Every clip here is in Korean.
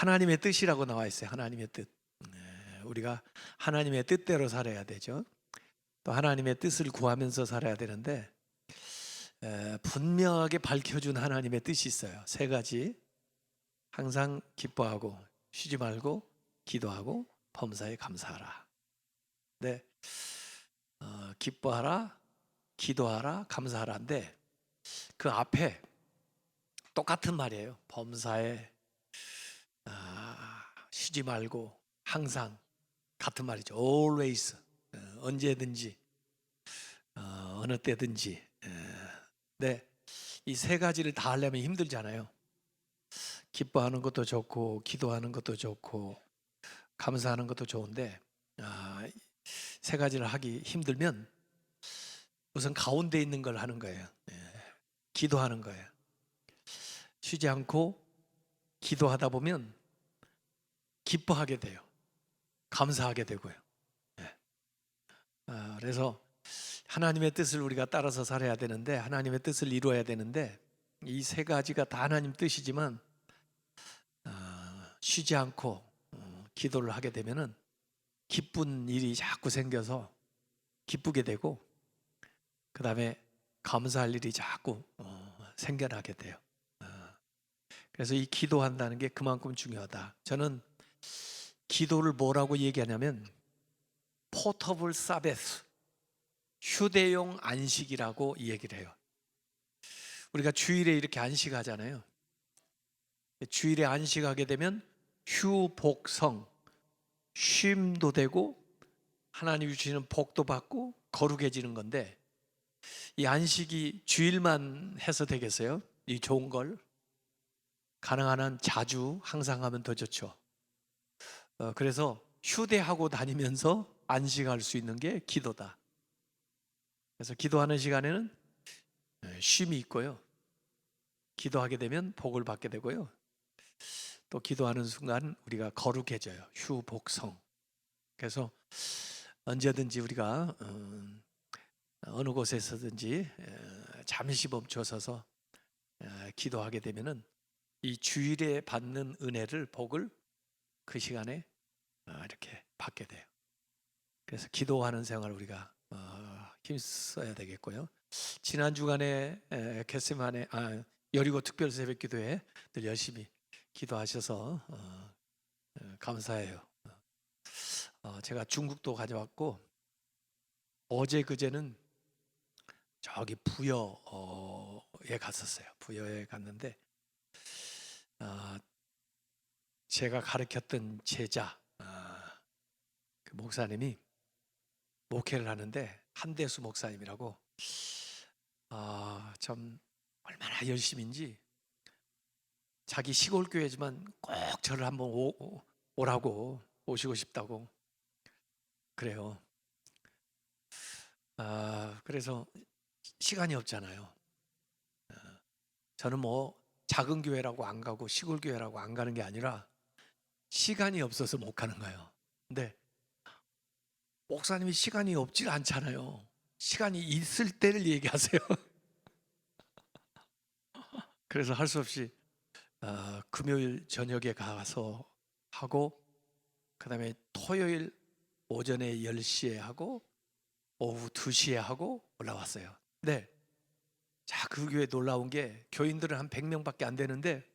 하나님의 뜻이라고 나와 있어요. 하나님의 뜻. 우리가 하나님의 뜻대로 살아야 되죠. 또 하나님의 뜻을 구하면서 살아야 되는데 분명하게 밝혀준 하나님의 뜻이 있어요. 세 가지. 항상 기뻐하고 쉬지 말고 기도하고 범사에 감사하라. 네, 기뻐하라, 기도하라, 감사하라인데 그 앞에 똑같은 말이에요. 범사에 쉬지 말고 항상 같은 말이죠. always, 언제든지 어느 때든지. 네, 이 세 가지를 다 하려면 힘들잖아요. 기뻐하는 것도 좋고 기도하는 것도 좋고 감사하는 것도 좋은데 세 가지를 하기 힘들면 우선 가운데 있는 걸 하는 거예요. 기도하는 거예요. 쉬지 않고 기도하다 보면 기뻐하게 돼요. 감사하게 되고요. 그래서 하나님의 뜻을 우리가 따라서 살아야 되는데, 하나님의 뜻을 이루어야 되는데, 이 세 가지가 다 하나님 뜻이지만 쉬지 않고 기도를 하게 되면은 기쁜 일이 자꾸 생겨서 기쁘게 되고, 그 다음에 감사할 일이 자꾸 생겨나게 돼요. 그래서 이 기도한다는 게 그만큼 중요하다. 저는 기도를 뭐라고 얘기하냐면 포터블 사베스, 휴대용 안식이라고 얘기를 해요. 우리가 주일에 이렇게 안식하잖아요. 주일에 안식하게 되면 휴복성, 쉼도 되고 하나님이 주시는 복도 받고 거룩해지는 건데, 이 안식이 주일만 해서 되겠어요? 이 좋은 걸 가능한 한 자주 항상 하면 더 좋죠. 그래서 휴대하고 다니면서 안식할 수 있는 게 기도다. 그래서 기도하는 시간에는 쉼이 있고요. 기도하게 되면 복을 받게 되고요. 또 기도하는 순간 우리가 거룩해져요. 휴복성. 그래서 언제든지 우리가 어느 곳에서든지 잠시 멈춰서서 기도하게 되면은 이 주일에 받는 은혜를, 복을 그 시간에 이렇게 받게 돼요. 그래서 기도하는 생활 우리가 힘써야 되겠고요. 지난 주간에 겟세마네 여리고 특별 새벽 기도회 늘 열심히 기도하셔서 감사해요. 제가 중국도 가져왔고 어제 그제는 저기 부여에 갔었어요. 부여에 갔는데 제가 가르쳤던 제자 그 목사님이 목회를 하는데, 한대수 목사님이라고 참 얼마나 열심인지 자기 시골 교회지만 꼭 저를 한번 오라고, 오시고 싶다고 그래요. 그래서 시간이 없잖아요. 저는 뭐 작은 교회라고 안 가고 시골 교회라고 안 가는 게 아니라 시간이 없어서 못 가는 거예요. 근데 목사님이 시간이 없질 않잖아요. 시간이 있을 때를 얘기하세요. 그래서 할 수 없이 금요일 저녁에 가서 하고, 그 다음에 토요일 오전에 10시에 하고 오후 2시에 하고 올라왔어요. 네. 자, 그 교회 놀라운 게 교인들은 한 100명밖에 안 되는데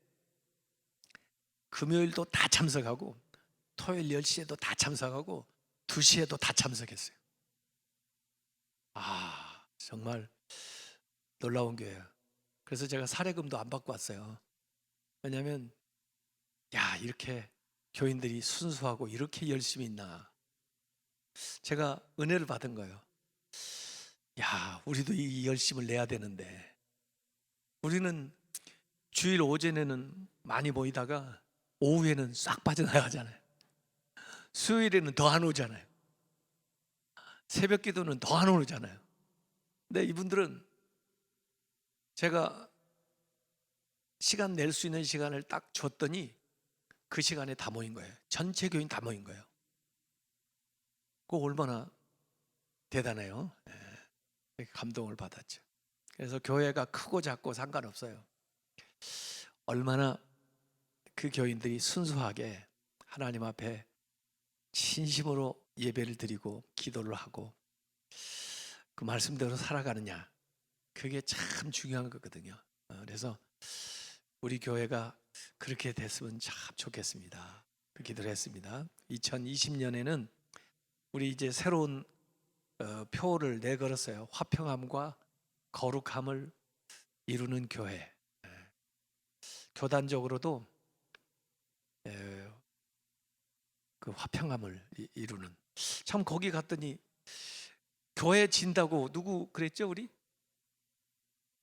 금요일도 다 참석하고 토요일 10시에도 다 참석하고 2시에도 다 참석했어요. 정말 놀라운 교회예요. 그래서 제가 사례금도 안 받고 왔어요. 왜냐하면 이렇게 교인들이 순수하고 이렇게 열심히 있나. 제가 은혜를 받은 거예요. 우리도 이 열심을 내야 되는데, 우리는 주일 오전에는 많이 모이다가 오후에는 싹 빠져나가잖아요. 수요일에는 더 안 오잖아요. 새벽 기도는 더 안 오잖아요. 근데 이분들은 제가 시간 낼 수 있는 시간을 딱 줬더니 그 시간에 다 모인 거예요. 전체 교인 다 모인 거예요. 그거 얼마나 대단해요. 감동을 받았죠. 그래서 교회가 크고 작고 상관없어요. 얼마나 그 교인들이 순수하게 하나님 앞에 진심으로 예배를 드리고 기도를 하고 그 말씀대로 살아가느냐, 그게 참 중요한 거거든요. 그래서 우리 교회가 그렇게 됐으면 참 좋겠습니다. 그 기도를 했습니다. 2020년에는 우리 이제 새로운 표를 내걸었어요. 화평함과 거룩함을 이루는 교회. 교단적으로도 그 화평함을 이루는. 참 거기 갔더니 교회 진다고 누구 그랬죠? 우리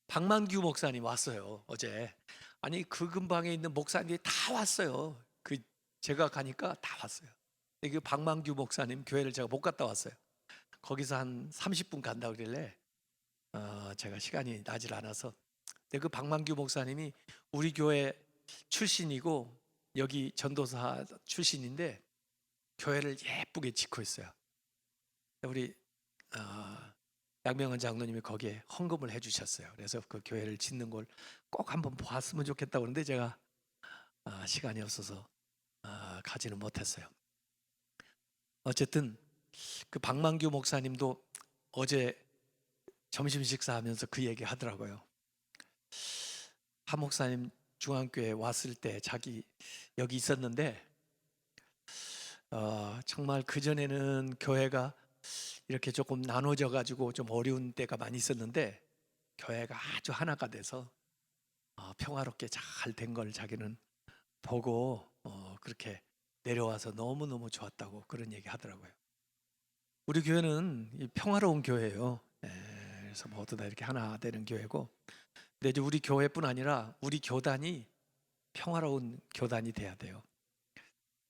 박만규 목사님 왔어요 어제. 아니 그 근방에 있는 목사님이 다 왔어요. 그 제가 가니까 다 왔어요. 그 박만규 목사님 교회를 제가 못 갔다 왔어요. 거기서 한 30분 간다 그러길래 제가 시간이 나질 않아서. 근데 그 박만규 목사님이 우리 교회 출신이고 여기 전도사 출신인데 교회를 예쁘게 짓고 있어요. 우리 양명환 장로님이 거기에 헌금을 해주셨어요. 그래서 그 교회를 짓는 걸 꼭 한번 보았으면 좋겠다고 그러는데 제가 시간이 없어서 가지는 못했어요. 어쨌든 그 박만규 목사님도 어제 점심 식사하면서 그 얘기 하더라고요. 한 목사님 중앙교회 왔을 때 자기 여기 있었는데 정말 그전에는 교회가 이렇게 조금 나눠져 가지고 좀 어려운 때가 많이 있었는데 교회가 아주 하나가 돼서 평화롭게 잘 된 걸 자기는 보고 그렇게 내려와서 너무너무 좋았다고 그런 얘기 하더라고요. 우리 교회는 이 평화로운 교회예요. 그래서 모두 다 이렇게 하나 되는 교회고, 근데 이제 우리 교회뿐 아니라 우리 교단이 평화로운 교단이 돼야 돼요.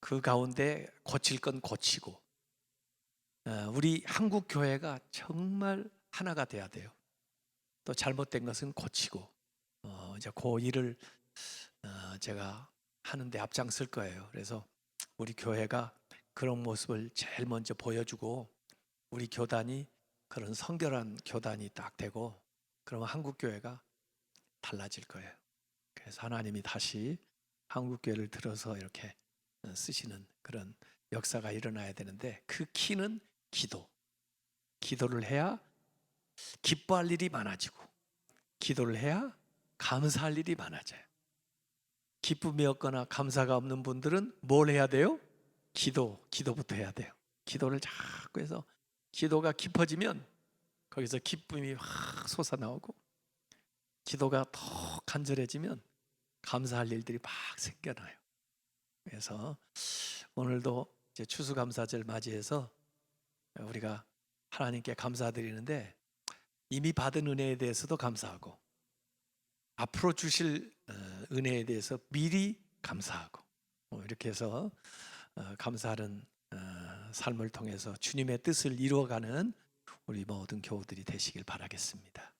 그 가운데 고칠 건 고치고, 우리 한국 교회가 정말 하나가 돼야 돼요. 또 잘못된 것은 고치고, 이제 그 일을 제가 하는데 앞장설 거예요. 그래서 우리 교회가 그런 모습을 제일 먼저 보여주고 우리 교단이 그런 성결한 교단이 딱 되고, 그러면 한국 교회가 달라질 거예요. 그래서 하나님이 다시 한국 교회를 들어서 이렇게 쓰시는 그런 역사가 일어나야 되는데, 그 키는 기도. 기도를 해야 기뻐할 일이 많아지고, 기도를 해야 감사할 일이 많아져요. 기쁨이 없거나 감사가 없는 분들은 뭘 해야 돼요? 기도부터 해야 돼요. 기도를 자꾸 해서 기도가 깊어지면 거기서 기쁨이 확 솟아나오고, 기도가 더 간절해지면 감사할 일들이 막 생겨나요. 그래서 오늘도 이제 추수감사절 맞이해서 우리가 하나님께 감사드리는데, 이미 받은 은혜에 대해서도 감사하고 앞으로 주실 은혜에 대해서 미리 감사하고, 이렇게 해서 감사하는 삶을 통해서 주님의 뜻을 이루어가는 우리 모든 교우들이 되시길 바라겠습니다.